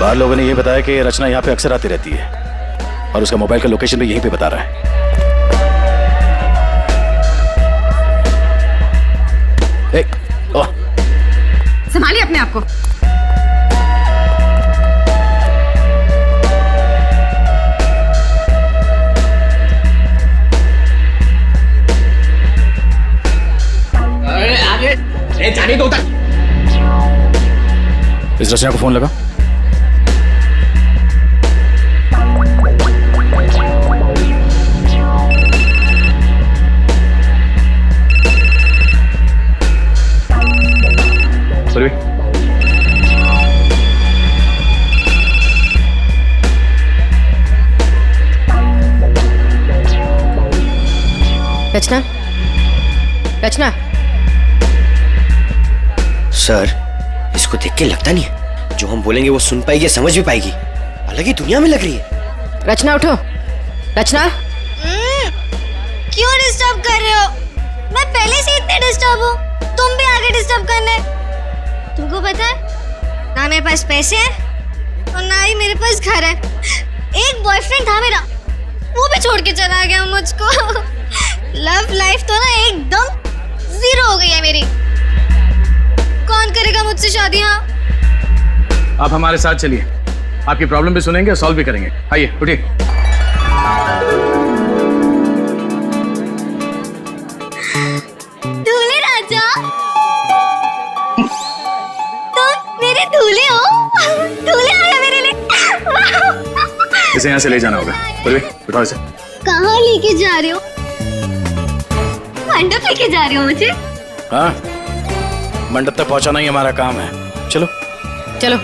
बाहर लोगों ने ये बताया कि रचना यहाँ पे अक्सर आती रहती है और उसका मोबाइल का लोकेशन भी यहीं पे बता रहा है। संभालिए अपने आप को। आगे जाने दो तक। इस रचना को फोन लगा। रचना, रचना। सर, इसको देख के लगता नहीं है जो हम बोलेंगे वो सुन पाएगी, समझ भी पाएगी। अलग ही दुनिया में लग रही है। रचना उठो। रचना, क्यों डिस्टर्ब कर रहे हो? मैं पहले से इतने डिस्टर्ब हूँ, तुम भी आगे डिस्टर्ब करने। तुमको पता है ना मेरे पास पैसे हैं और ना ही मेरे पास घर है। एक बॉयफ्रेंड था मेरा, वो भी छोड़ के चला गया मुझको। लव लाइफ तो ना एकदम जीरो हो गई है मेरी। कौन करेगा मुझसे शादियां? आप हमारे साथ चलिए, आपकी प्रॉब्लम भी सुनेंगे और सॉल्व भी करेंगे। आइए उठिए। दूल्हे राजा, तुम मेरे दूल्हे हो। दूल्हे आया मेरे लिए। इसे यहाँ से ले जाना होगा। उठाओ इसे। कहाँ लेके जा रहे हो? मंडप लेके जा रहे हो मुझे? हाँ, मंडप तक पहुंचाना ही हमारा काम है। चलो चलो।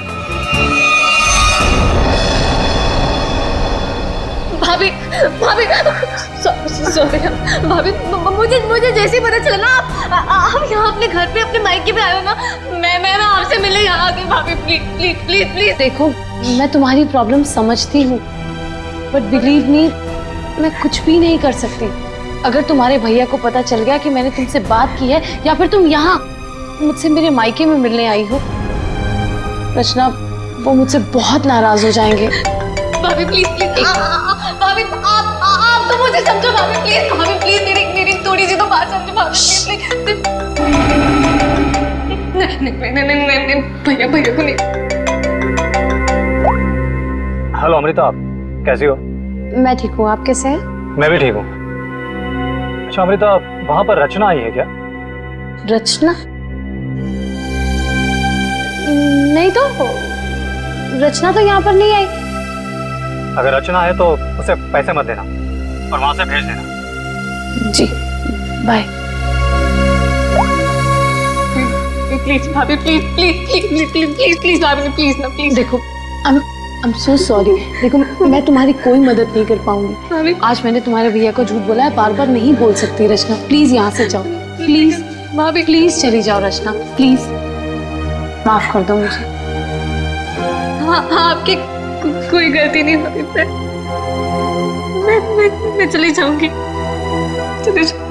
भाभी, भाभी, सॉरी भाभी, मुझे जैसे ही पता चला ना आप यहाँ अपने घर पे, अपने मायके पे आए हो ना, मैं आपसे मिलने यहाँ आ गई। भाभी प्लीज प्लीज प्लीज प्लीज। देखो, मैं तुम्हारी प्रॉब्लम समझती हूँ, बट बिलीव मी, मैं कुछ भी नहीं कर सकती। अगर तुम्हारे भैया को पता चल गया कि मैंने तुमसे बात की है या फिर तुम यहाँ मुझसे मेरे मायके में मिलने आई हो, रचना, वो मुझसे बहुत नाराज हो जाएंगे। भाभी प्लीज प्लीज, भाभी आप तो मुझे समझो। भाभी प्लीज मेरी थोड़ी सी तो बात समझो। भाभी प्लीज। नहीं, भैया को नहीं। हेलो अमृता, आप कैसी हो? मैं ठीक हूँ, आप कैसे हैं? मैं भी ठीक हूँ। अच्छा अमृता, वहां पर रचना आई है क्या? रचना? नहीं तो, रचना तो यहाँ पर नहीं आई। अगर रचना है तो उसे पैसे मत देना और वहां से भेज देना। जी, बाय। प्लीज भाभी, please please please please please please भाभी, प्लीज ना, प्लीज। देखो, आई एम सो सॉरी। देखो, मैं तुम्हारी कोई मदद नहीं कर पाऊंगी। आज मैंने तुम्हारे भैया को झूठ बोला है, बार बार नहीं बोल सकती। रचना प्लीज यहाँ से जाओ, प्लीज भाभी, प्लीज चली जाओ। रचना प्लीज माफ कर दो मुझे। हाँ, आपकी कोई गलती नहीं होती। मैं चली जाऊंगी। चली जाऊंगी।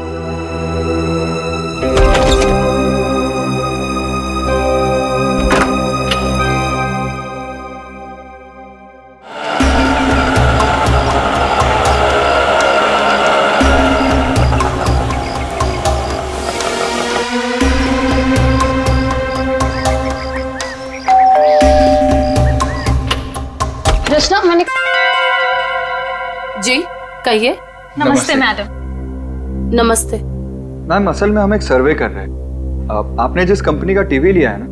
रचना, मैंने जी कहिए। नमस्ते मैडम। नमस्ते मैम, असल में हम एक सर्वे कर रहे हैं। आपने जिस कंपनी का टीवी लिया है ना,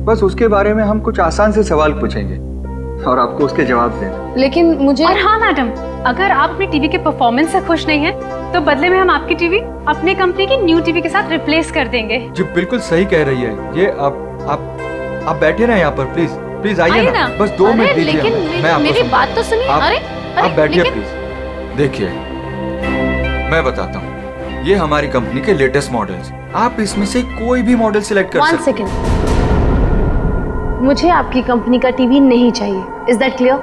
बस उसके बारे में हम कुछ आसान से सवाल पूछेंगे और आपको उसके जवाब देना। लेकिन मुझे। और हाँ मैडम, अगर आप अपनी टीवी के परफॉर्मेंस से खुश नहीं हैं, तो बदले में हम आपकी टीवी अपने कंपनी की न्यू टीवी के साथ रिप्लेस कर देंगे। जी बिल्कुल सही कह रही है ये। आप बैठे ना यहाँ पर, प्लीज प्लीज आइए ना। बस 2 मिनट दीजिए। लेकिन मैं मेरी बात तो सुनिए। आप बैठिए प्लीज। देखिए, मैं बताता हूँ, ये हमारी कंपनी के लेटेस्ट मॉडल्स। आप इसमें से कोई भी मॉडल सिलेक्ट कर सकते हैं। 1 सेकेंड, मुझे आपकी कंपनी का टीवी नहीं चाहिए। Is that clear?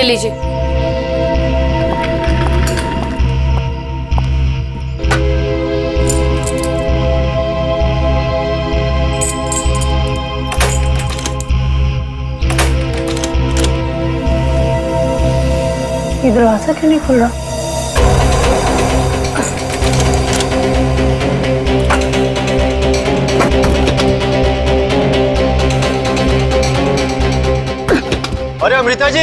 लीजिए। ये दरवाजा क्यों नहीं खुल रहा? अरे अमृता जी,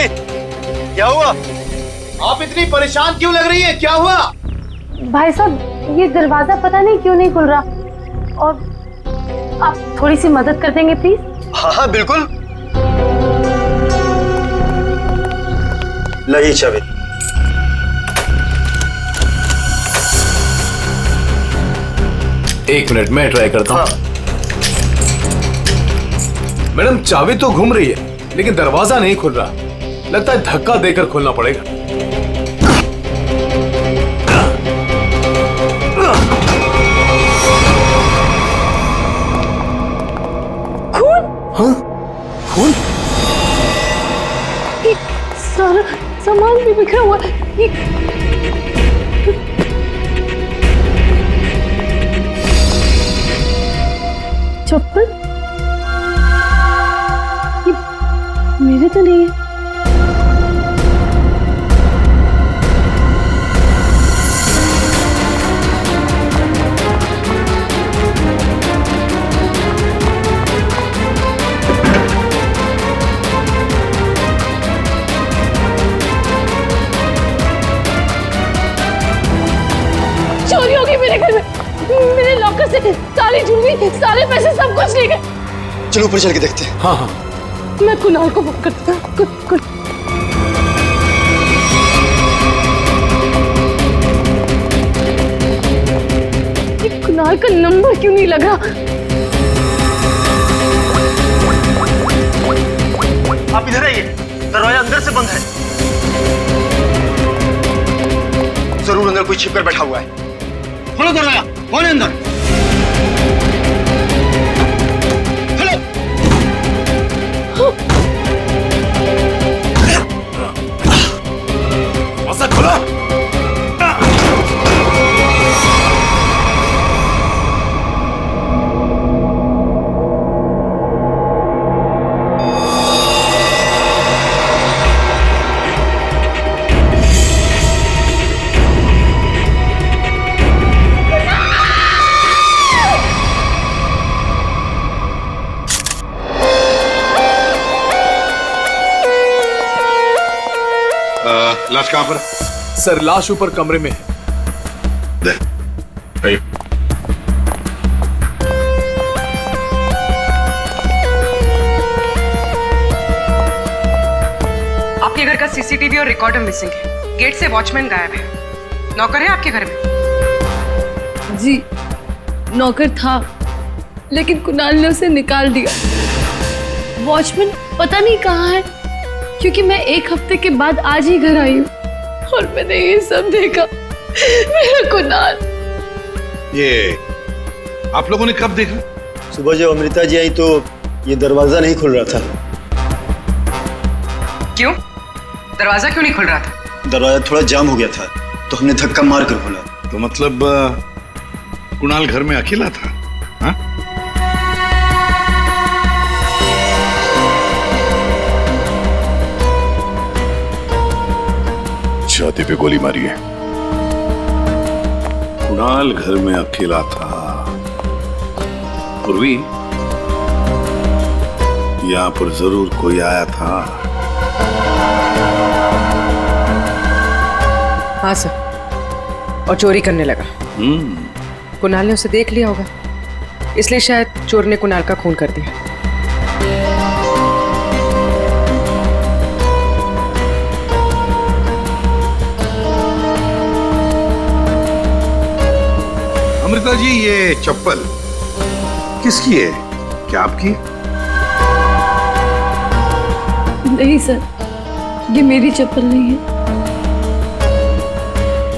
क्या हुआ? आप इतनी परेशान क्यों लग रही है? क्या हुआ? भाई साहब, ये दरवाजा पता नहीं क्यों नहीं खुल रहा, और आप थोड़ी सी मदद कर देंगे प्लीज? हाँ हाँ बिल्कुल। लाइए चाबी। एक मिनट मैं ट्राई करता हूँ। मैडम चाबी तो घूम रही है लेकिन दरवाजा नहीं खुल रहा। लगता है धक्का देकर खोलना पड़ेगा। खून? हाँ? खून? ये सारा सामान भी बिखरा हुआ है। ये चप्पल? ये मेरे तो नहीं है। चोरी हो गई मेरे घर में। मेरे लॉकर से सारी ज्वेलरी, सारे पैसे, सब कुछ ले गए। चलो ऊपर चल के देखते हैं। हाँ हाँ। मैं कुणाल को फोन करता हूँ। ये कुणाल का नंबर क्यों नहीं लगा? आप इधर आइए, दरवाजा अंदर से बंद है। जरूर अंदर कोई छिपकर बैठा हुआ है। खोलो दरवाजा, कौन है अंदर? मसा खोलो। लाश कहाँ पर? सर लाश ऊपर कमरे में है। आइए। आपके घर का सीसीटीवी और रिकॉर्डर मिसिंग है। गेट से वॉचमैन गायब है। नौकर है आपके घर में? जी नौकर था, लेकिन कुणाल ने उसे निकाल दिया। वॉचमैन पता नहीं कहाँ है, क्योंकि मैं एक हफ्ते के बाद आज ही घर आई हूँ और मैंने ये सब देखा। मेरा कुणाल। ये आप लोगों ने कब देखा? सुबह जब अमृता जी आई तो ये दरवाजा नहीं खुल रहा था। क्यों? दरवाजा क्यों नहीं खुल रहा था? दरवाजा थोड़ा जाम हो गया था तो हमने धक्का मार कर खोला। तो मतलब कुणाल घर में अकेला था? हाँ? छाती पे गोली मारी है। कुणाल घर में अकेला था। पूर्वी, यहाँ पर जरूर कोई आया था। हाँ सर, और चोरी करने लगा। कुणाल ने उसे देख लिया होगा, इसलिए शायद चोर ने कुणाल का खून कर दिया। अमृता जी, ये चप्पल किसकी है? क्या आपकी? नहीं सर, ये मेरी चप्पल नहीं है।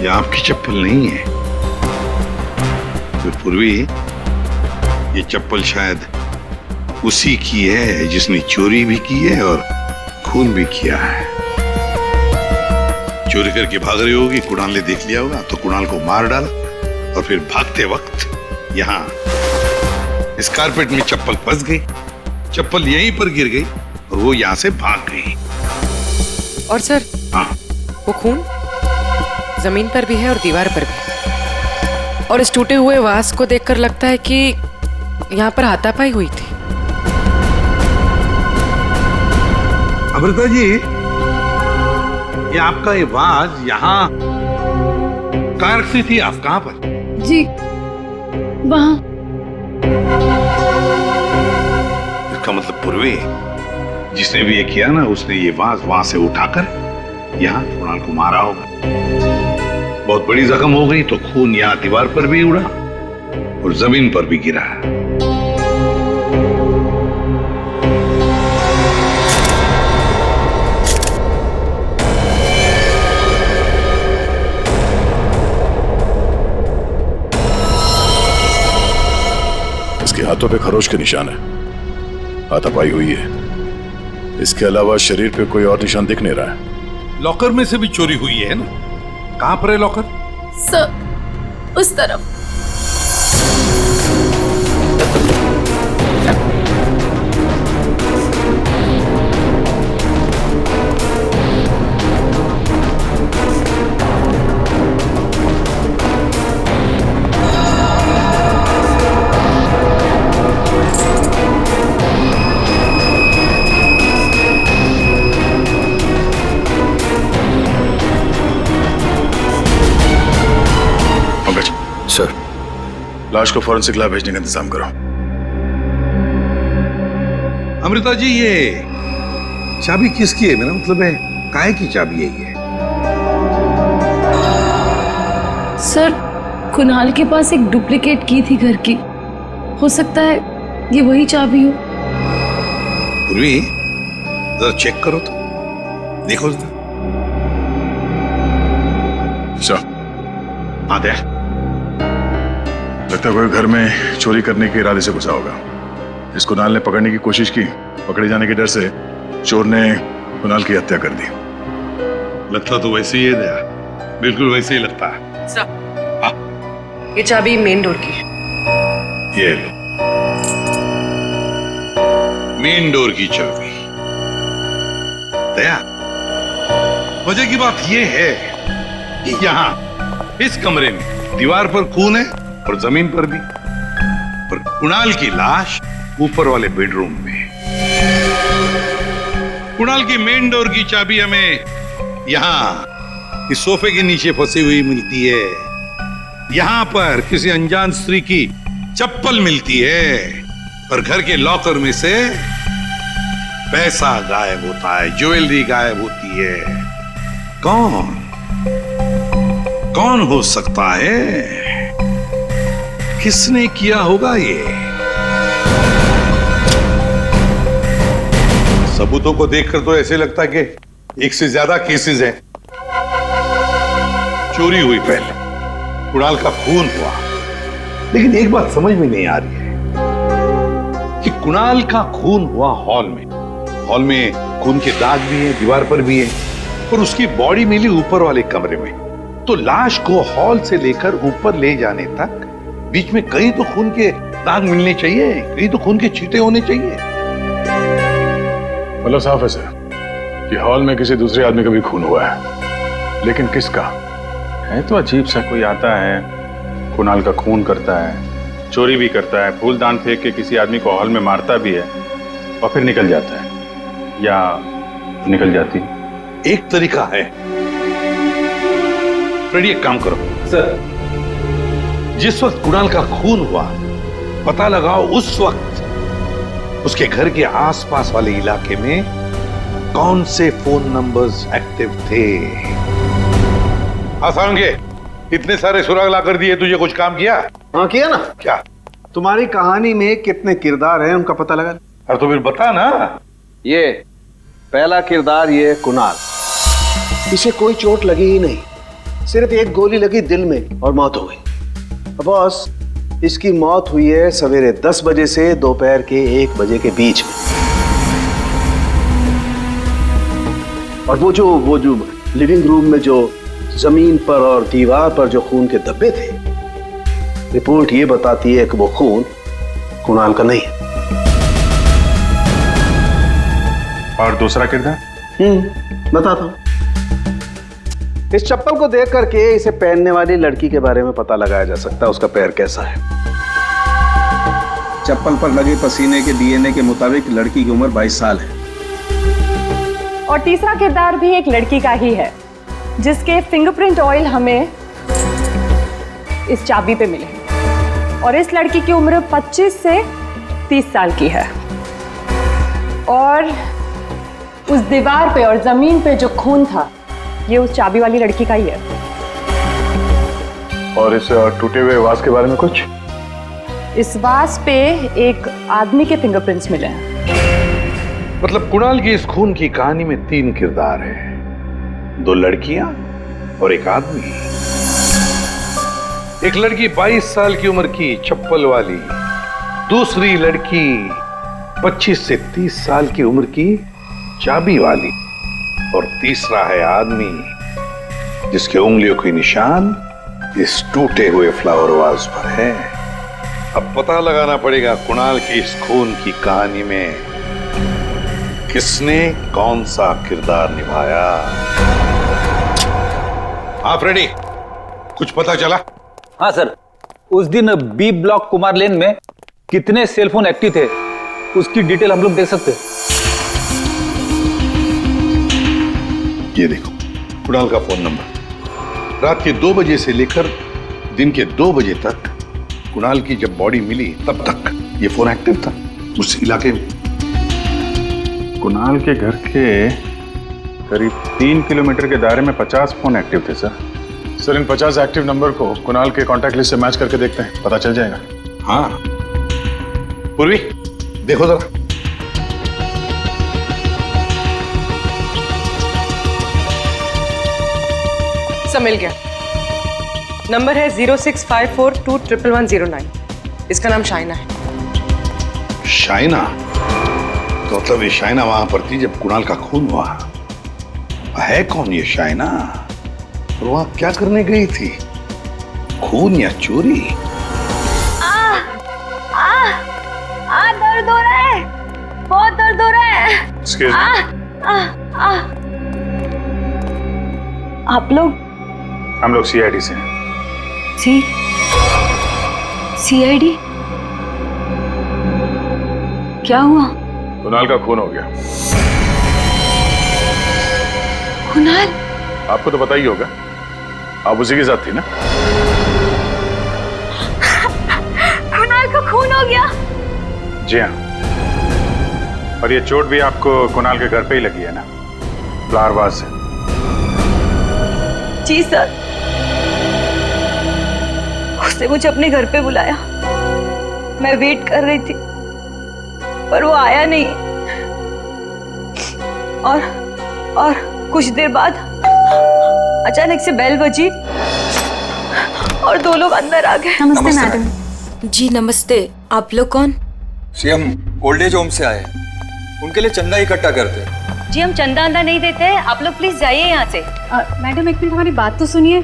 ये आपकी चप्पल नहीं है? तो पूर्वी, ये चप्पल शायद उसी की है जिसने चोरी भी की है और खून भी किया है। चोरी करके भाग रही होगी, कुणाल ने देख लिया होगा तो कुणाल को मार डाला और फिर भागते वक्त यहाँ इस कारपेट में चप्पल फंस गई, चप्पल यहीं पर गिर गई और वो यहाँ से भाग गई। और सर, हाँ, वो खून जमीन पर भी है और दीवार पर भी, और इस टूटे हुए वास को देखकर लगता है कि यहाँ पर हाथापाई हुई थी। अमृता जी, ये आपका ये वाज यहाँ कार से थी, आप कहाँ पर? जी वहाँ। इसका मतलब पूर्वी जिसने भी ये किया ना, उसने ये वाज वहां से उठाकर यहाँ कुणाल को मारा होगा। बहुत बड़ी जख्म हो गई तो खून यहाँ दीवार पर भी उड़ा और जमीन पर भी गिरा। इसके हाथों पे खरोच के निशान है, हाथापाई हुई है। इसके अलावा शरीर पे कोई और निशान दिख नहीं रहा है। लॉकर में से भी चोरी हुई है ना? कहां पर है लॉकर? सर, उस तरफ। सर, लाश को फॉरेंसिक लैब भेजने का इंतजाम करो। अमृता जी, ये चाबी किसकी है? मेरा मतलब है काहे की चाबी है ये? सर, कुणाल के पास एक डुप्लीकेट की थी घर की, हो सकता है ये वही चाबी हो। पूर्वी, जरा चेक करो तो, देखो जरा। हाँ, दे। लगता है कोई घर में चोरी करने के इरादे से घुसा होगा। इस कुणाल ने पकड़ने की कोशिश की, पकड़े जाने के डर से चोर ने कुणाल की हत्या कर दी। लगता तो वैसे ही है दया, बिल्कुल वैसे ही लगता है। सर, ये चाबी मेन डोर की। ये लो, मेन डोर की चाबी। दया, मजे की बात ये है कि यहाँ इस कमरे में दीवार पर खून है और जमीन पर भी, और कुणाल की लाश ऊपर वाले बेडरूम में। कुणाल की मेन डोर की चाबी हमें यहां इस सोफे के नीचे फंसी हुई मिलती है। यहां पर किसी अनजान स्त्री की चप्पल मिलती है और घर के लॉकर में से पैसा गायब होता है, ज्वेलरी गायब होती है। कौन हो सकता है? किसने किया होगा ये? सबूतों को देखकर तो ऐसे लगता है कि एक से ज्यादा केसेस हैं। चोरी हुई पहले, कुणाल का खून हुआ, लेकिन एक बात समझ में नहीं आ रही है कि कुणाल का खून हुआ हॉल में खून के दाग भी है, दीवार पर भी है, और उसकी बॉडी मिली ऊपर वाले कमरे में। तो लाश को हॉल से लेकर ऊपर ले जाने तक बीच में कहीं तो खून के दाग मिलने चाहिए, कहीं तो खून के छींटे होने चाहिए। मतलब साफ है सर कि हॉल में किसी दूसरे आदमी का भी खून हुआ है, लेकिन किसका है? तो अजीब सा कोई आता है, कुणाल का खून करता है, चोरी भी करता है, फूलदान फेंक के किसी आदमी को हॉल में मारता भी है और फिर निकल जाता है या निकल जाती है। एक तरीका है, फ्रेडी, एक काम करो सर। जिस वक्त कुणाल का खून हुआ, पता लगाओ उस वक्त उसके घर के आसपास वाले इलाके में कौन से फोन नंबर्स एक्टिव थे। आसान के इतने सारे सुराग ला कर दिए, तुझे कुछ काम किया? हाँ किया ना। क्या? तुम्हारी कहानी में कितने किरदार हैं उनका पता लगा। अरे तो फिर बता ना। ये पहला किरदार, ये कुणाल, इसे कोई चोट लगी ही नहीं, सिर्फ एक गोली लगी दिल में और मौत हो गई। बॉस, इसकी मौत हुई है सवेरे 10 बजे से दोपहर के 1 बजे के बीच में। और वो जो लिविंग रूम में जो जमीन पर और दीवार पर जो खून के धब्बे थे, रिपोर्ट ये बताती है कि वो खून कुणाल का नहीं है। और दूसरा किरदार? बताता हूं। इस चप्पल को देख करके इसे पहनने वाली लड़की के बारे में पता लगाया जा सकता है उसका पैर कैसा है। चप्पल पर लगे पसीने के डीएनए के मुताबिक लड़की की उम्र 22 साल है। और तीसरा किरदार भी एक लड़की का ही है, जिसके फिंगरप्रिंट ऑयल हमें इस चाबी पे मिले हैं। और इस लड़की की उम्र 25 से 30 साल की है। और उस दीवार पे और जमीन पे जो खून था, ये उस चाबी वाली लड़की का ही है। और इस टूटे हुए वास के बारे में कुछ? इस वास पे एक आदमी के फिंगरप्रिंट्स मिले हैं। मतलब कुणाल की इस खून की कहानी में 3 किरदार हैं, 2 लड़कियां और एक आदमी। एक लड़की 22 साल की उम्र की चप्पल वाली, दूसरी लड़की 25 से 30 साल की उम्र की चाबी वाली, और तीसरा है आदमी जिसके उंगलियों के निशान इस टूटे हुए फ्लावर वाज पर है। अब पता लगाना पड़ेगा कुणाल की इस खून की कहानी में किसने कौन सा किरदार निभाया। आप रेडी? कुछ पता चला? हाँ सर, उस दिन बी ब्लॉक कुमार लेन में कितने सेलफोन एक्टिव थे उसकी डिटेल हम लोग देख सकते हैं। ये देखो कुणाल का फोन नंबर। रात के 2 बजे से लेकर दिन के 2 बजे तक कुणाल की जब बॉडी मिली तब तक ये फोन एक्टिव था उस इलाके में। कुणाल के घर के करीब 3 किलोमीटर के दायरे में 50 फोन एक्टिव थे सर। सर, इन 50 एक्टिव नंबर को कुणाल के कॉन्टैक्ट लिस्ट से मैच करके देखते हैं, पता चल जाएगा। हाँ पूर्वी देखो जरा। सब मिल गया। नंबर है 0654211109। इसका नाम शाइना है। शाइना? तो मतलब ये शाइना वहां पर थी जब कुणाल का खून हुआ। है कौन ये शाइना और वहां क्या करने गई थी? खून या चोरी? दर्द हो रहा है, बहुत दर्द हो रहा है। आप लोग? हम लोग सीआईडी से हैं। सीआईडी? क्या हुआ? कुणाल का खून हो गया। कुणाल? आपको तो पता ही होगा, आप उसी के साथ थी ना? कुणाल का खून हो गया? जी हाँ। और ये चोट भी आपको कुणाल के घर पे ही लगी है ना, फ्लावर वाज से? जी सर। उसने मुझे अपने घर पे बुलाया, मैं वेट कर रही थी पर वो आया नहीं। और कुछ देर बाद अचानक से बेल बजी और 2 लोग अंदर आ गए। नमस्ते मैडम। जी नमस्ते। आप लोग कौन? जी हम ओल्ड एज होम से आए, उनके लिए चंदा इकट्ठा करते हैं। जी हम चंदा अंदा नहीं देते हैं, आप लोग प्लीज जाइए यहाँ से। मैडम एक मिनट हमारी बात तो सुनिए।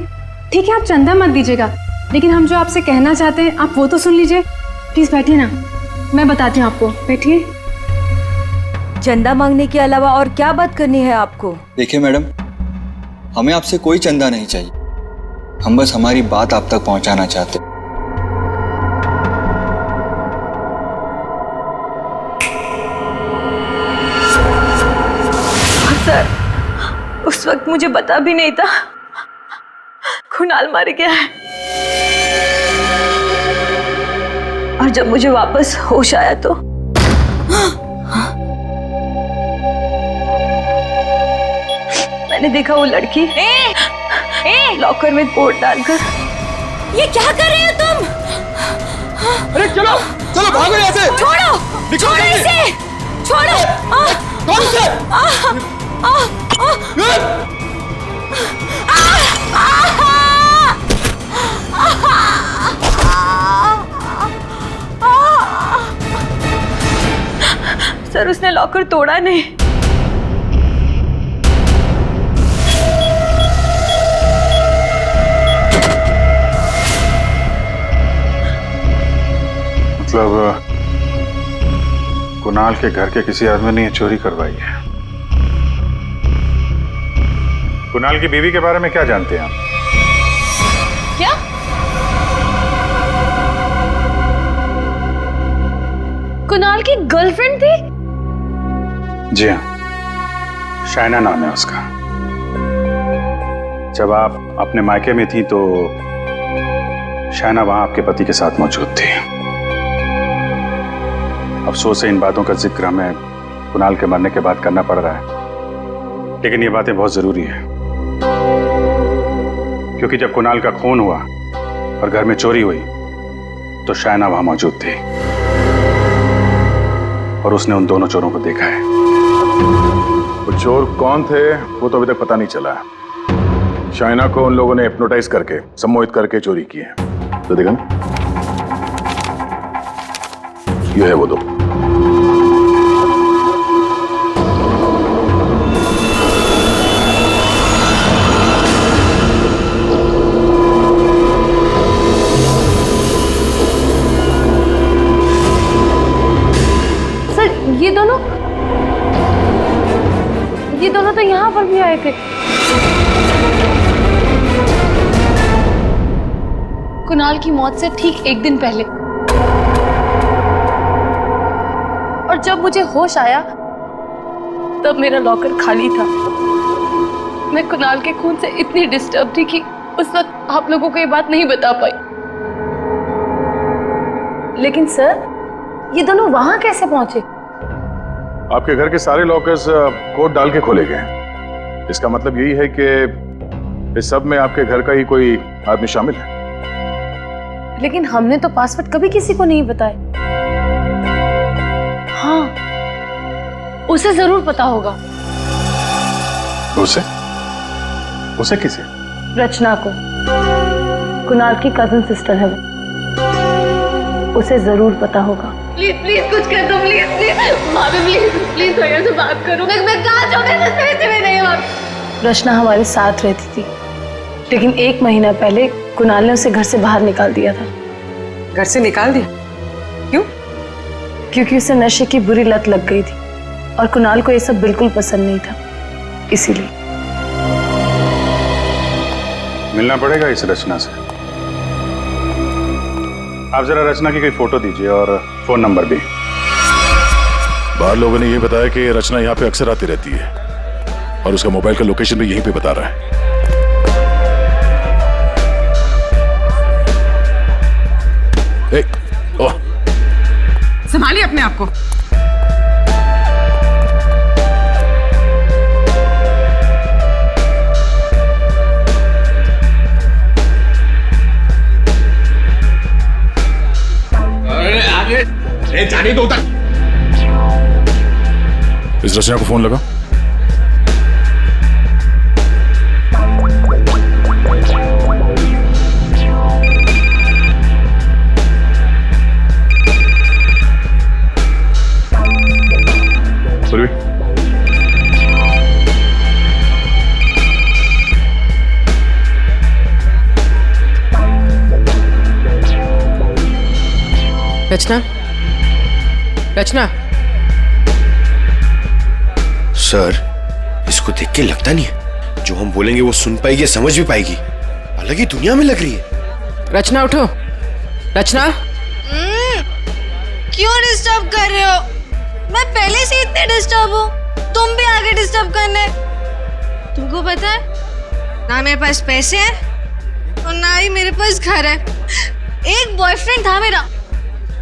ठीक है, आप चंदा मत दीजिएगा, लेकिन हम जो आपसे कहना चाहते हैं आप वो तो सुन लीजिए। प्लीज बैठिए ना, मैं बताती हूँ आपको। बैठिए। चंदा मांगने के अलावा और क्या बात करनी है आपको? देखिए मैडम, हमें आपसे कोई चंदा नहीं चाहिए, हम बस हमारी बात आप तक पहुंचाना चाहते हैं। सर, उस वक्त मुझे पता भी नहीं था कुणाल मर गया है। और जब मुझे वापस होश आया तो मैंने देखा वो लड़की लॉकर में कोट डालकर। ये क्या कर रहे हो तुम? अरे चलो चलो भागो यहाँ से। छोड़ो छोड़ो इसे, छोड़ो। कौन से? सर उसने लॉकर तोड़ा नहीं। मतलब कुणाल के घर के किसी आदमी ने ये चोरी करवाई है। कुणाल की बीवी के बारे में क्या जानते हैं आप? क्या? कुणाल की गर्लफ्रेंड थी? जी हाँ, शाइना नाम है उसका। जब आप अपने मायके में थी तो शाइना वहां आपके पति के साथ मौजूद थी। अफसोस है इन बातों का जिक्र हमें कुणाल के मरने के बाद करना पड़ रहा है, लेकिन ये बातें बहुत जरूरी है क्योंकि जब कुणाल का खून हुआ और घर में चोरी हुई तो शाइना वहां मौजूद थी और उसने उन दोनों चोरों को देखा है। वो चोर कौन थे वो तो अभी तक पता नहीं चला है। शाइना को उन लोगों ने हिप्नोटाइज करके, सम्मोहित करके चोरी की है। तो देखा ना, ये है वो दो। सर ये दोनों तो यहाँ पर भी आए थे। कुणाल की मौत से ठीक एक दिन पहले। और जब मुझे होश आया तब मेरा लॉकर खाली था। मैं कुणाल के खून से इतनी डिस्टर्ब थी कि उस वक्त आप लोगों को ये बात नहीं बता पाई। लेकिन सर, ये दोनों वहां कैसे पहुंचे? आपके घर के सारे लॉकर्स कोड डाल के खोले गए हैं। इसका मतलब यही है कि इस सब में आपके घर का ही कोई आदमी शामिल है। लेकिन हमने तो पासवर्ड कभी किसी को नहीं बताया। हाँ, उसे जरूर पता होगा। उसे? उसे किसे? रचना को। कुणाल की कजिन सिस्टर है वो। उसे जरूर पता होगा। प्लीज प्लीज कुछ कर दो, प्लीज प्लीज भाभी, प्लीज प्लीज भैया से बात करो। मैं कहाँ जाऊँ? मैं पैसे में नहीं हूँ। रचना हमारे साथ रहती थी, लेकिन 1 महीना पहले कुणाल ने उसे घर से बाहर निकाल दिया था। घर से निकाल दिया? क्यों? क्योंकि उसे नशे की बुरी लत लग गई थी और कुणाल को ये सब बिल्कुल पसंद नहीं था, इसीलिए। मिलना पड़ेगा इस रचना से। आप जरा रचना की कोई फोटो दीजिए और फोन नंबर भी। बाहर लोगों ने ये बताया कि रचना यहाँ पे अक्सर आती रहती है और उसका मोबाइल का लोकेशन भी यहीं पे बता रहा है। संभालिए अपने आप को। आगे जाने दो उधर। इस रचना को फोन लगा। रचना, रचना। सर, इसको देख के लगता नहीं है जो हम बोलेंगे वो सुन पाएगी, समझ भी पाएगी। अलग ही दुनिया में लग रही है। रचना उठो। रचना, क्यों डिस्टर्ब कर रहे हो? मैं पहले से इतने डिस्टर्ब हूँ, तुम भी आगे डिस्टर्ब करने। तुमको पता है ना मेरे पास पैसे हैं और ना ही मेरे पास घर है। एक बॉयफ्रेंड था मेरा,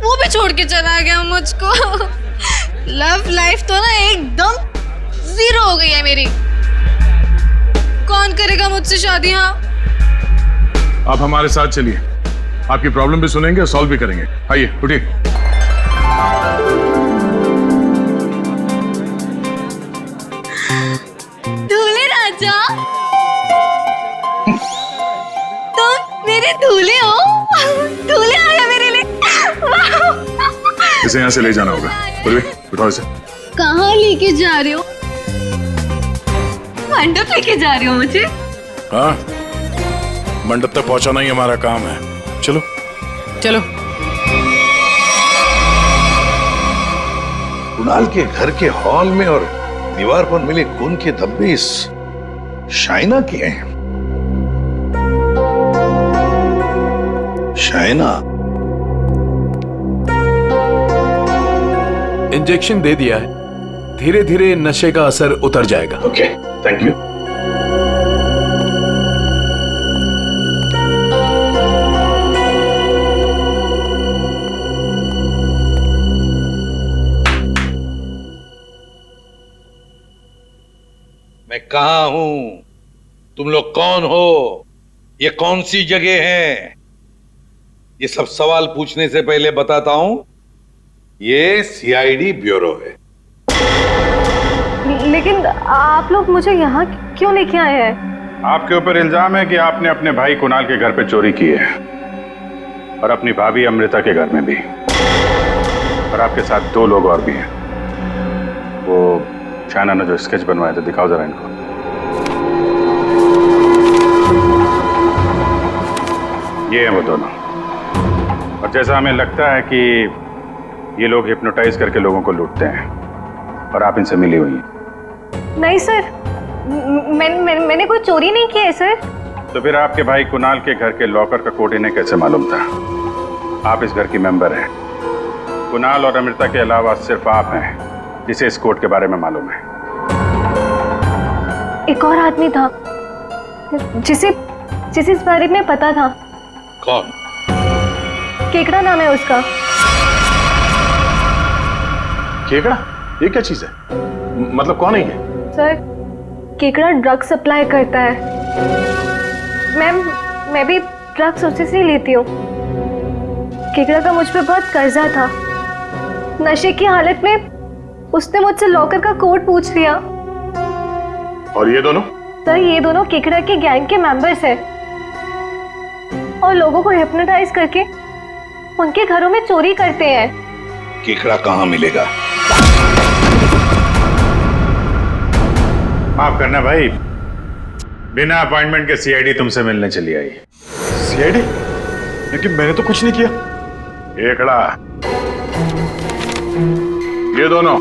वो भी छोड़ के चला गया मुझको। लव लाइफ तो ना एकदम जीरो हो गई है मेरी। कौन करेगा मुझसे शादी? हाँ, आप हमारे साथ चलिए, आपकी प्रॉब्लम भी सुनेंगे और सॉल्व भी करेंगे। आइए उठिए। दूल्हे राजा, तुम मेरे दूल्हे हो। दूल्हे आ गया मेरे लिए। इसे यहाँ से ले जाना होगा। उठाओ इसे। कहाँ लेके जा रहे हो? मंडप लेके जा रहे हो मुझे? हाँ, मंडप तक पहुंचाना ही हमारा काम है। चलो चलो। कुणाल के घर के हॉल में और दीवार पर मिले खून के धब्बे इस शाइना के हैं। शाइना इंजेक्शन दे दिया है, धीरे धीरे नशे का असर उतर जाएगा। Okay, thank you. मैं कहाँ हूं? तुम लोग कौन हो? ये कौन सी जगह है? ये सब सवाल पूछने से पहले बताता हूं, ये सीआईडी ब्यूरो है। लेकिन आप लोग मुझे यहाँ क्यों लेके आए हैं? आपके ऊपर इल्जाम है कि आपने अपने भाई कुणाल के घर पे चोरी की है और अपनी भाभी अमृता के घर में भी, और आपके साथ 2 लोग और भी हैं। वो शाइना ने जो स्केच बनवाए थे, दिखाओ जरा इनको। ये हैं वो दोनों, और जैसा हमें लगता है कि ये लोग हिप्नोटाइज करके लोगों को लूटते हैं और आप इनसे मिली हुई हैं। नहीं सर, मैंने कोई चोरी नहीं की है सर। तो फिर आपके भाई कुणाल के घर के लॉकर का कोड इन्हें कैसे मालूम था? आप इस घर की मेंबर हैं। कुणाल और अमृता के अलावा सिर्फ आप हैं जिसे इस कोड के बारे में मालूम है। एक और आदमी था जिसे इस बारे में पता था। कौन? केकड़ा नाम है उसका। केकड़ा? ये क्या चीज है? मतलब कौन है ये? सर, केकड़ा ड्रग सप्लाई करता है। मैं भी ड्रग्स उसी से लेती हूँ। केकड़ा का मुझ पे बहुत कर्जा था। नशे की हालत में उसने मुझसे लॉकर का कोड पूछ लिया। और ये दोनों? सर, ये दोनों केकड़ा के गैंग के मेंबर्स हैं और लोगों को हिप्नोटाइज करके उनके घरों में चोरी करते हैं। केकड़ा कहाँ मिलेगा? माफ करना भाई, बिना अपॉइंटमेंट के सीआईडी तुमसे मिलने चली आई। सीआईडी? लेकिन मैंने तो कुछ नहीं किया। केकड़ा, ये दोनों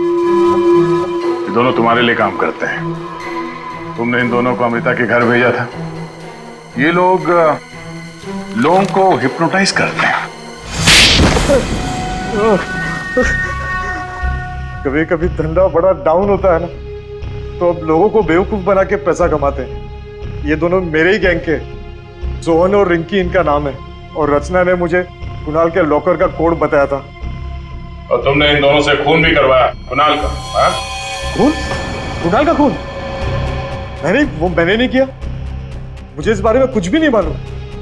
तुम्हारे लिए काम करते हैं। तुमने इन दोनों को अमृता के घर भेजा था। ये लोग लोगों को हिप्नोटाइज करते हैं। कभी कभी धंधा बड़ा डाउन होता है ना, तो अब लोगों को बेवकूफ बना के पैसा कमाते हैं। ये दोनों मेरे ही गैंग के, सोहन और रिंकी इनका नाम है, और रचना ने मुझे कुणाल के लॉकर का कोड बताया था। और तुमने इन दोनों से खून भी करवाया कुणाल का? हाँ? खून? कुणाल का खून? मैंने नहीं किया। मुझे इस बारे में कुछ भी नहीं मालूम।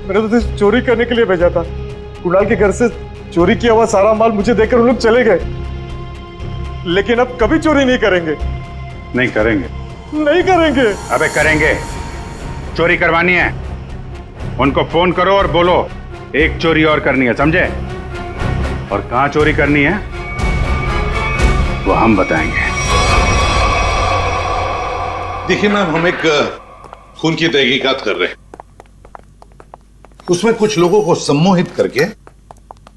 मैंने तो सिर्फ चोरी करने के लिए भेजा था। कुणाल के घर से चोरी किया हुआ सारा माल मुझे देकर उन लोग चले गए। लेकिन अब कभी चोरी नहीं करेंगे। नहीं करेंगे? नहीं करेंगे। अबे करेंगे। चोरी करवानी है, उनको फोन करो और बोलो एक चोरी और करनी है, समझे? और कहां चोरी करनी है वो हम बताएंगे। देखिए मैम, हम एक खून की तहकीकात कर रहे हैं। उसमें कुछ लोगों को सम्मोहित करके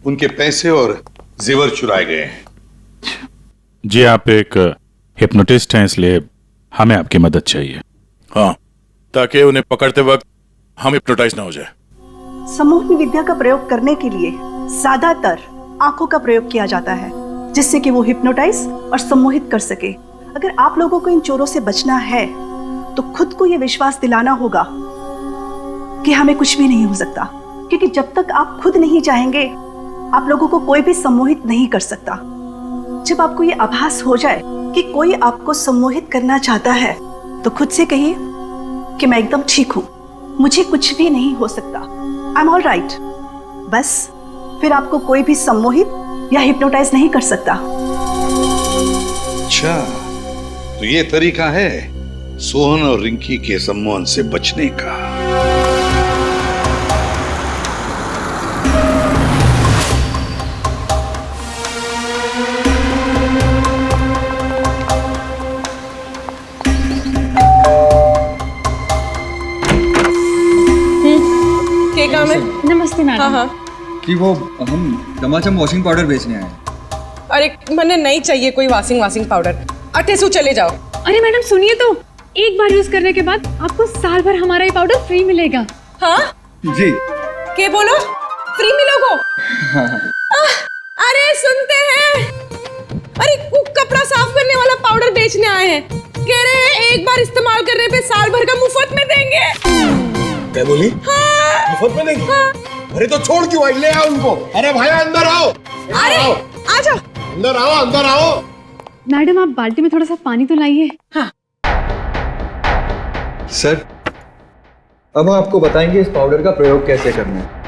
उनके पैसे और जेवर चुराए गए हैं। जी, आप एक हिप्नोटिस्ट हैं, इसलिए हमें आपकी मदद चाहिए। हाँ, ताकि उन्हें पकड़ते वक्त हम हिप्नोटाइज ना हो जाए। सम्मोहन विद्या का प्रयोग करने के लिए ज्यादातर आंखों का प्रयोग किया जाता है, जिससे कि वो हिप्नोटाइज और सम्मोहित कर सके। अगर आप लोगों को इन चोरों से बचना है तो खुद को ये विश्वास दिलाना होगा कि हमें कुछ भी नहीं हो सकता, क्योंकि जब तक आप खुद नहीं चाहेंगे आप लोगों को कोई भी सम्मोहित नहीं कर सकता। जब आपको ये आभास हो जाए कि कोई आपको सम्मोहित करना चाहता है तो खुद से कहिए कि मैं एकदम ठीक हूं, मुझे कुछ भी नहीं हो सकता, आई एम ऑल राइट। बस फिर आपको कोई भी सम्मोहित या हिप्नोटाइज नहीं कर सकता। अच्छा, तो ये तरीका है सोहन और रिंकी के सम्मोहन से बचने का। क्या काम है? नमस्ते मैडम। हाँ हाँ। कि वो हम दमाचम वॉशिंग पाउडर बेचने आए हैं। अरे मैंने नहीं चाहिए कोई वाशिंग पाउडर। अटेसू चले जाओ। अरे मैडम सुनिए तो, एक बार यूज करने के बाद आपको साल भर हमारा ये पाउडर फ्री मिलेगा। हाँ जी। क्या बोलो? फ्री मिलोगो? हाँ। अरे सुनते हैं, अरे कुक कपड़ा साफ करने वाला पाउडर बेचने आए हैं, कह रहे हैं एक बार इस्तेमाल करने पे साल भर का मुफ्त में देंगे। क्या बोली? हाँ। मुफ्त में देंगे? हाँ। अरे तो छोड़ क्यों आई, ले आओ उनको। अरे भाई अंदर आओ। अरे आजा। अंदर आओ, अंदर आओ। मैडम आप बाल्टी में थोड़ा सा पानी तो लाइए। हाँ। सर, अब हम आपको बताएंगे इस पाउडर का प्रयोग कैसे करना है।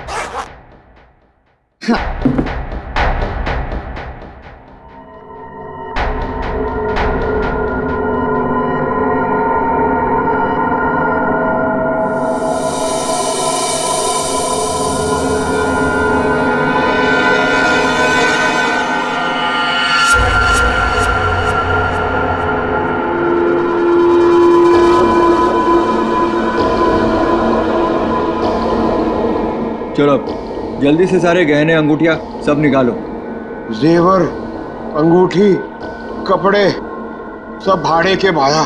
चलो जल्दी से सारे गहने अंगूठियां सब निकालो। जेवर, अंगूठी, कपड़े सब भाड़े के भाया।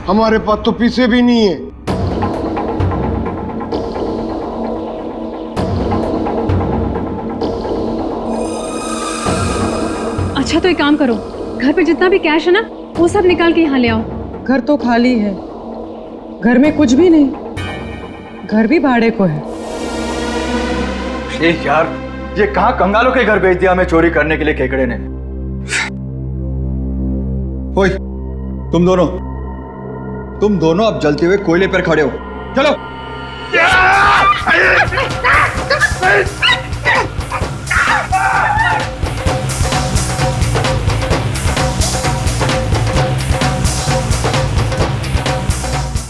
हमारे पास तो पैसे भी नहीं है। अच्छा तो एक काम करो, घर पे जितना भी कैश है ना वो सब निकाल के यहाँ ले आओ। घर तो खाली है, घर में कुछ भी नहीं, घर भी भाड़े को है। यार ये कहाँ कंगालों के घर भेज दिया हमें चोरी करने के लिए केकड़े ने। ओए तुम दोनों अब जलते हुए कोयले पर खड़े हो, चलो।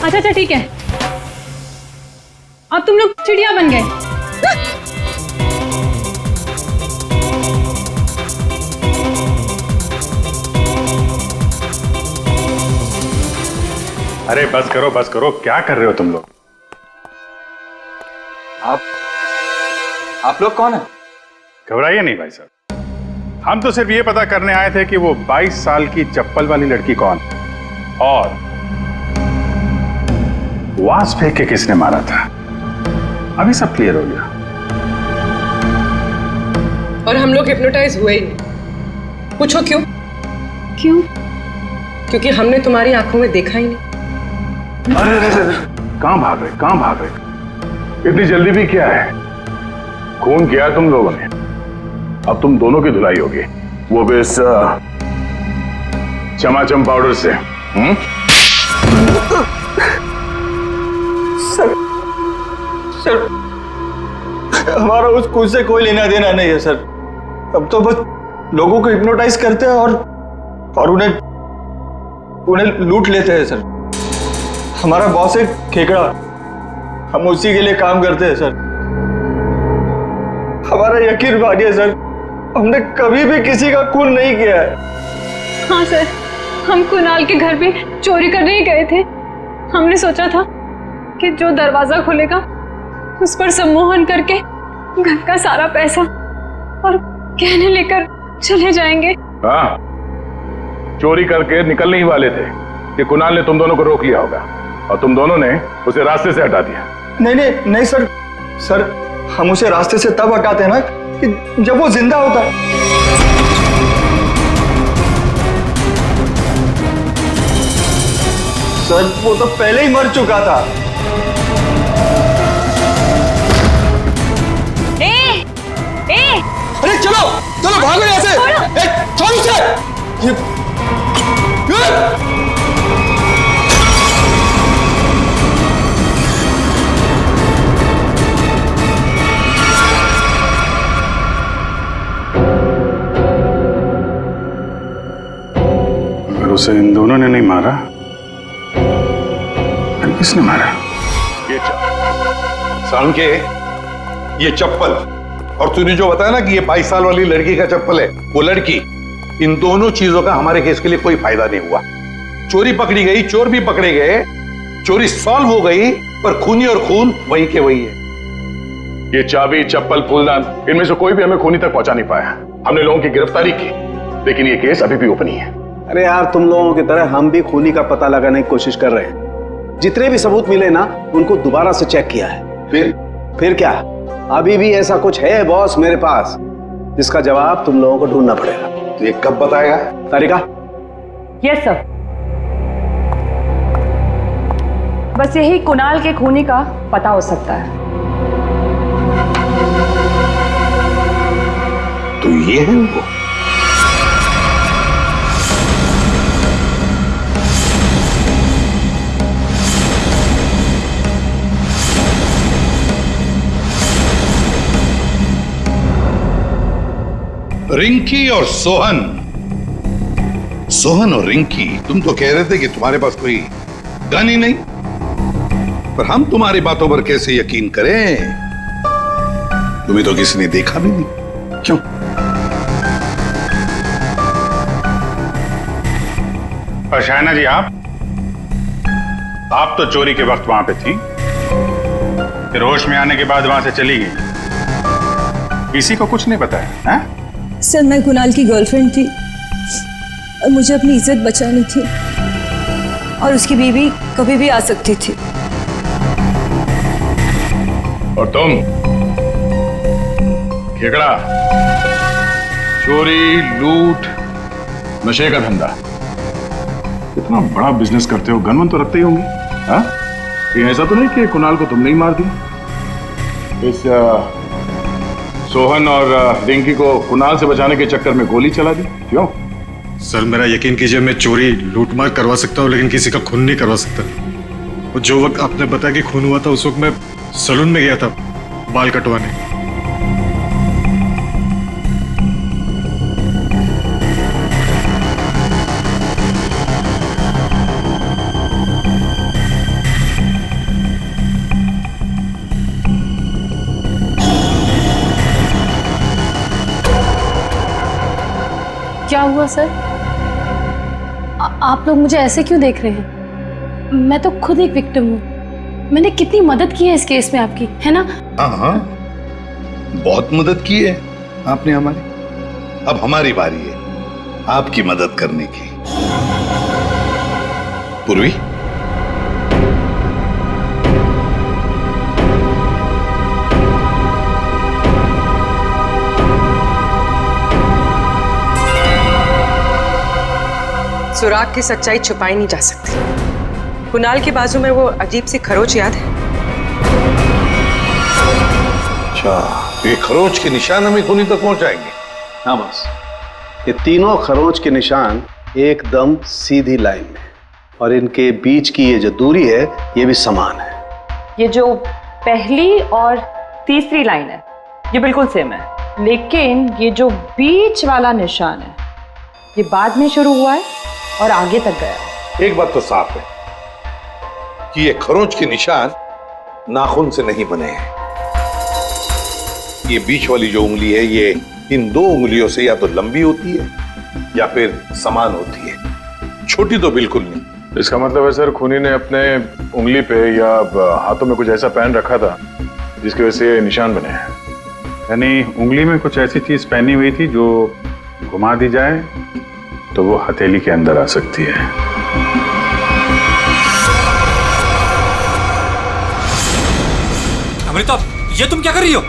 अच्छा ठीक है, अब तुम लोग चिड़िया बन गए। अरे बस करो, क्या कर रहे हो तुम लोग? आप लोग कौन है? घबराइए नहीं भाई साहब, हम तो सिर्फ ये पता करने आए थे कि वो 22 साल की चप्पल वाली लड़की कौन और वास फेंक के किसने मारा था। अभी सब क्लियर हो गया। और हम लोग हिप्नोटाइज हुए ही नहीं। पूछो क्यों? क्योंकि हमने तुम्हारी आंखों में देखा ही नहीं। अरे कहां भाग रहे? इतनी जल्दी भी क्या है? खून किया तुम लोगों ने, अब तुम दोनों की धुलाई होगी, वो भी इस चमाचम पाउडर से। सर हमारा उस खून से कोई लेना देना नहीं है सर। अब तो बस लोगों को हिप्नोटाइज करते हैं और उन्हें लूट लेते हैं सर। हमारा बॉस है खेकड़ा, हम उसी के लिए काम करते हैं सर। हमारा यकीन मानिए सर, हमने कभी भी किसी का खून नहीं किया है। हाँ सर, हम कुणाल के घर पे चोरी करने ही गए थे। हमने सोचा था कि जो दरवाजा खुलेगा उस पर सम्मोहन करके घर का सारा पैसा और गहने लेकर चले जाएंगे। हाँ, चोरी करके निकलने ही वाले थे कि कुणाल ने तुम दोनों को रोक लिया होगा और तुम दोनों ने उसे रास्ते से हटा दिया। नहीं सर, हम उसे रास्ते से तब हटाते हैं ना कि जब वो जिंदा होता है। सर वो तो पहले ही मर चुका था। अरे चलो भागो यहाँ से। छोड़ उसे। अगर उसे इन दोनों ने नहीं मारा फिर किसने मारा? ये सालुंके, ये चप्पल और तूने जो बताया ना कि ये 22 साल वाली लड़की का चप्पल है, वो लड़की, इन दोनों चीजों का हमारे केस के लिए कोई फायदा नहीं हुआ। चोरी पकड़ी गई, चोर भी पकड़े गए, चोरी सॉल्व हो गई, पर खूनी और खून वही के वही है। ये चाबी, चप्पल, फूलदान, इनमें से कोई भी हमें खूनी तक पहुंचा नहीं पाया। हमने लोगों की गिरफ्तारी की, लेकिन ये केस अभी भी ओपन ही है। अरे यार, तुम लोगों की तरह हम भी खूनी का पता लगाने की कोशिश कर रहे हैं। जितने भी सबूत मिले ना, उनको दोबारा से चेक किया है। फिर क्या? अभी भी ऐसा कुछ है बॉस मेरे पास, जिसका जवाब तुम लोगों को ढूंढना पड़ेगा। तो ये कब बताएगा? तारिका? Yes sir. बस यही कुणाल के खूनी का पता हो सकता है। तो ये है वो। रिंकी और सोहन और रिंकी, तुम तो कह रहे थे कि तुम्हारे पास कोई गन ही नहीं, पर हम तुम्हारी बातों पर कैसे यकीन करें? तुम्हें तो किसी ने देखा भी नहीं। क्यों? और शायना जी, आप तो चोरी के वक्त वहां पे थी, फिर होश में आने के बाद वहां से चली गई, किसी को कुछ नहीं बताया? हैं? सर, मैं कुणाल की गर्लफ्रेंड थी और मुझे अपनी इज्जत बचानी थी, और उसकी बीवी कभी भी आ सकती थी। और तुम खेकड़ा, चोरी, लूट, नशे का धंधा, इतना बड़ा बिजनेस करते हो, गन तो रखते ही होंगे। हाँ, ये ऐसा तो नहीं कि कुणाल को तुमने ही मार दिया? इस सोहन और रिंकी को कुणाल से बचाने के चक्कर में गोली चला दी, क्यों? सर, मेरा यकीन कीजिए, मैं चोरी लूटमार करवा सकता हूँ, लेकिन किसी का खून नहीं करवा सकता। और जो वक्त आपने बताया कि खून हुआ था, उस वक्त मैं सैलून में गया था बाल कटवाने। क्या हुआ सर? आप लोग मुझे ऐसे क्यों देख रहे हैं? मैं तो खुद एक विक्टिम हूँ। मैंने कितनी मदद की है इस केस में आपकी, है ना? हाँ, बहुत मदद की है आपने हमारी। अब हमारी बारी है आपकी मदद करने की। पूर्वी, सुराग की सच्चाई छुपाई नहीं जा सकती। कुणाल के बाजू में वो अजीब सी खरोच याद है? अच्छा, ये खरोच के निशान हमें खूनी तक पहुंचाएंगे? हाँ बस, ये तीनों खरोच के निशान एकदम सीधी लाइन में, और इनके बीच की ये जो दूरी है, ये भी समान है। ये जो पहली और तीसरी लाइन है, ये बिल्कुल सेम है, लेकिन ये जो बीच वाला निशान है, ये बाद में शुरू हुआ है और आगे तक गया। एक बात तो साफ है कि ये खरोंच के निशान नाखून से नहीं बने हैं। ये बीच वाली जो उंगली है, ये इन दो उंगलियों से या तो लंबी होती है या फिर समान होती है, छोटी तो बिल्कुल नहीं। इसका मतलब है सर, खूनी ने अपने उंगली पे या हाथों में कुछ ऐसा पहन रखा था जिसकी वजह से निशान बने हैं। यानी उंगली में कुछ ऐसी चीज पहनी हुई थी जो घुमा दी जाए तो वो हथेली के अंदर आ सकती है। अमृता, ये तुम क्या कर रही हो?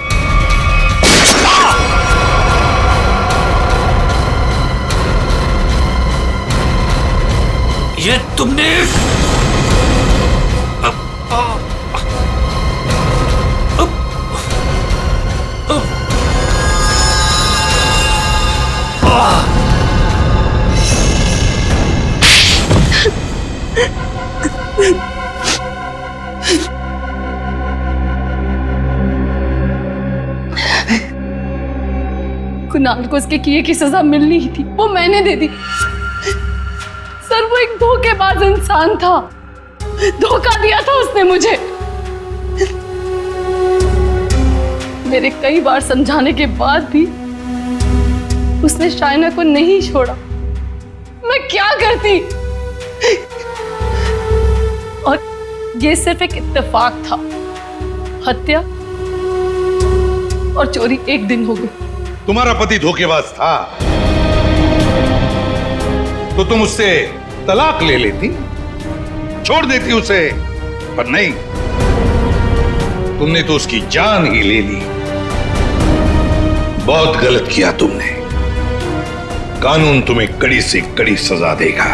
ये तुमने कुणाल को उसके किए की सजा मिलनी ही थी, वो मैंने दे दी। सर, वो एक धोखेबाज इंसान था, धोखा दिया था उसने मुझे। मेरे कई बार समझाने के बाद भी उसने शायना को नहीं छोड़ा। मैं क्या करती? और ये सिर्फ एक इत्तेफाक था, हत्या और चोरी एक दिन हो गई। तुम्हारा पति धोखेबाज था तो तुम उससे तलाक ले लेती, छोड़ देती उसे, पर नहीं, तुमने तो उसकी जान ही ले ली। बहुत गलत किया तुमने। कानून तुम्हें कड़ी से कड़ी सजा देगा।